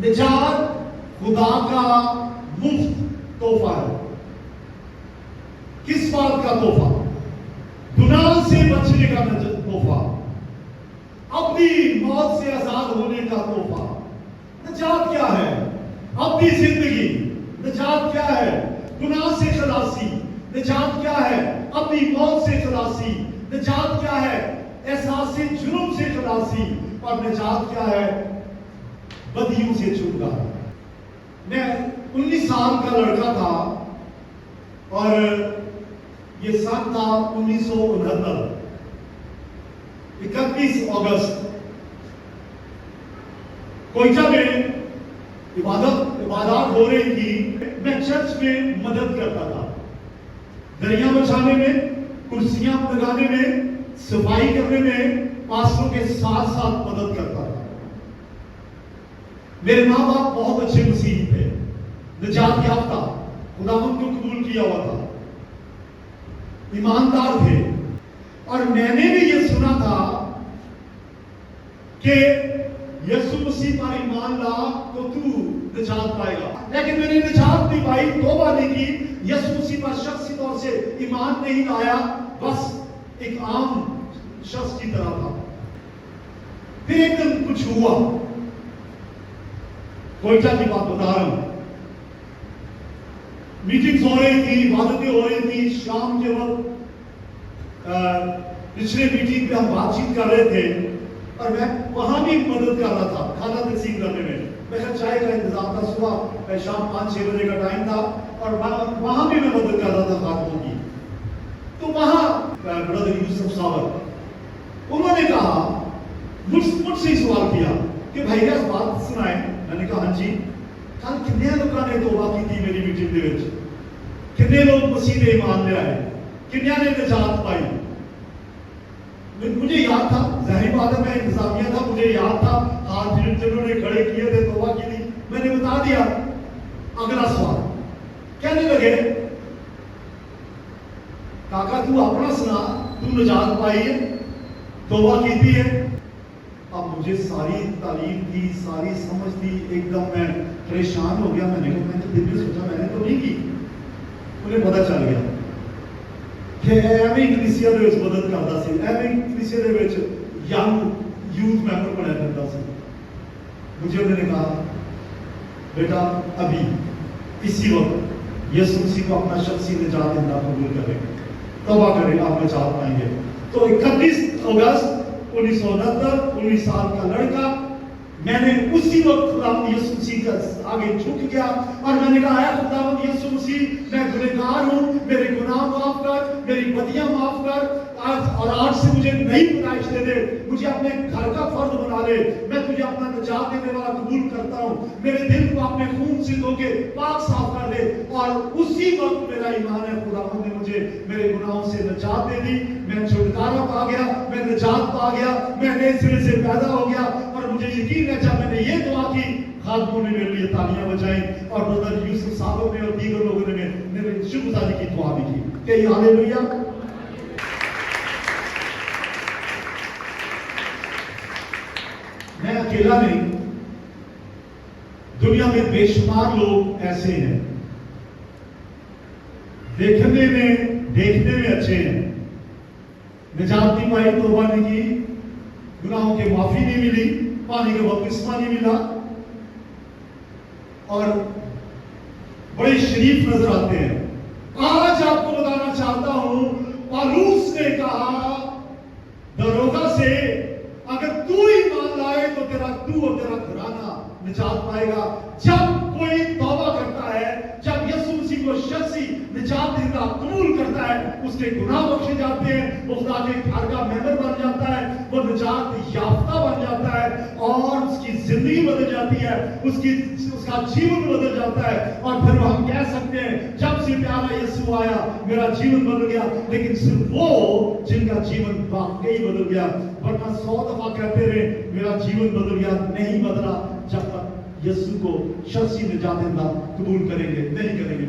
निजात खुदा का मुफ्त तोहफा है। किस बात का तोहफा? गुनाह से बचने का तोहफा, अपनी मौत से आजाद होने का तोहफा। निजात क्या है? अपनी जिंदगी। निजात क्या है? गुनाह से खलासी। निजात क्या है? अपनी मौत से खलासी। निजात क्या है? एहसास जुर्म से खलासी। और निजात क्या है? बदियों से छुटकारा। मैं 19 साल का लड़का था और ये सन था 1969, 31 अगस्त। कोयटा में इबादत हो रही थी। मैं चर्च में मदद करता था, दरिया बछाने में, कुर्सियां लगाने में, सफाई करने में, पास्टरों के साथ साथ मदद करता था। मेरे माँ बाप बहुत अच्छे मसीही थे, निजात याफ्ता, खुदावंद को कबूल किया हुआ था, ईमानदार थे। और मैंने भी ये सुना था कि यीशु मसीह पर ईमान ला तो तू निजात पाएगा। लेकिन मैंने निजात नहीं पाई, तौबा नहीं की, यीशु मसीह पर शख्सी तौर से ईमान नहीं लाया, बस एक आम शख्स की तरह था। फिर एक दिन कुछ हुआ, कोयटा की बात बता रहा हूं। मीटिंग्स हो रही थी, इबादतें हो रही थी, शाम के वक्त पिछले मीटिंग पे हम बातचीत कर रहे थे और मैं वहां भी मदद कर रहा था, खाना तकसीम करने में। मेरा चाय का इंतजाम था, सुबह शाम 5-6 बजे का टाइम था और वहां भी मैं मदद कर रहा था खातों की। तो वहां ब्रदर यूसुफ सावर उन्होंने कहा, मुझसे ही सवाल किया कि भाई क्या बात सुनाए। मैंने कहा हाँ जी, कल कितने लोगों ने तौबा की थी मेरी मीटिंग दे विच, कितने लोग मसीह दे ईमान ले आए, कितने ने निजात पाई। मुझे याद था, ज़ाहिर बात है मैं इंतजामिया था, मुझे याद था हाथ जिन्होंने खड़े किए थे तौबा की थी, मैंने बता दिया। अगला सवाल कहने लगे, काका तू अपना सुना, तू निजात पाई है, तौबा की थी है? अब मुझे सारी तालीम थी, सारी समझ थी, एकदम मैं परेशान हो गया। मैंने दिल में सोचा मैंने तो नहीं की। उन्हें पता चल गया कि एवं कलीसिया दे विच मदद करता सी, एवं कलीसिया दे विच यंग यूथ मैंबर बनया करता सी। मुझे उन्होंने कहा, बेटा अभी इसी वक्त यीशु मसीह को अपना शख्सी निजात देना कबूल करें, तौबा करें, आप निजात पाएंगे। तो 31 अगस्त 1969, 19 साल का लड़का, मैंने उसी वक्त खुदावंद यीशु मसीह का आगे झुक गया और मैंने कहा, है खुदावंद यीशु मसीह, मैं गुनहगार हूं, मेरे गुनाह माफ कर, मेरी बदियां माफ कर, आज से मुझे नई पैदाइश दे दे, मुझे अपने घर का फर्द बना ले, मैं तुझे अपना निजात देने वाला कबूल करता हूं, मेरे दिल को अपने खून से धो के पाक साफ कर दे। और उसी वक्त मेरा ईमान है, खुदावंद ने मुझे मेरे गुनाहों से निजात दे दी, मैं छुटकारा पा गया, मैं निजात पा गया, मैं नए सिरे से पैदा हो गया। और मुझे यकीन है जब मैंने ये दुआ की, खातों ने मेरे लिए तालियां बजाई और ब्रदर यूसुफ साहब ने और दीगर लोगों ने मेरे शुक्रगुजारी की दुआ भी की। क्या हालेलुया। मैं अकेला नहीं, दुनिया में बेशुमार लोग ऐसे हैं, देखने में अच्छे हैं, निजात नहीं पाई, तौबा नहीं की, गुनाहों की माफी नहीं मिली, पानी का बपतिस्मा नहीं मिला और बड़े शरीफ नजर आते हैं। आज आपको बताना चाहता हूं, पौलुस ने कहा दरोगा से, अगर तू ईमान लाए तो तू और तेरा घराना निजात पाएगा। जब कोई तौबा करता है, जब यीशु मसीह को शख्सी निजात देना कबूल करता है, उसके गुनाह बख्शे जाते हैं, वो खुदा के घर का मेंबर बन जाता है, वो निजात याफ्ता बन जाता है और उसकी जिंदगी बदल जाती है, उसका जीवन बदल जाता है। और फिर हम कह सकते हैं, जब से प्यारा यीशु आया मेरा जीवन बदल गया। लेकिन सिर्फ वो जिनका जीवन वाकई बदल गया, वरना 100 दफा कहते रहे मेरा जीवन बदल गया, नहीं बदला। जब तक यीशु को शख्सी निजात देना कबूल करेंगे नहीं करेंगे।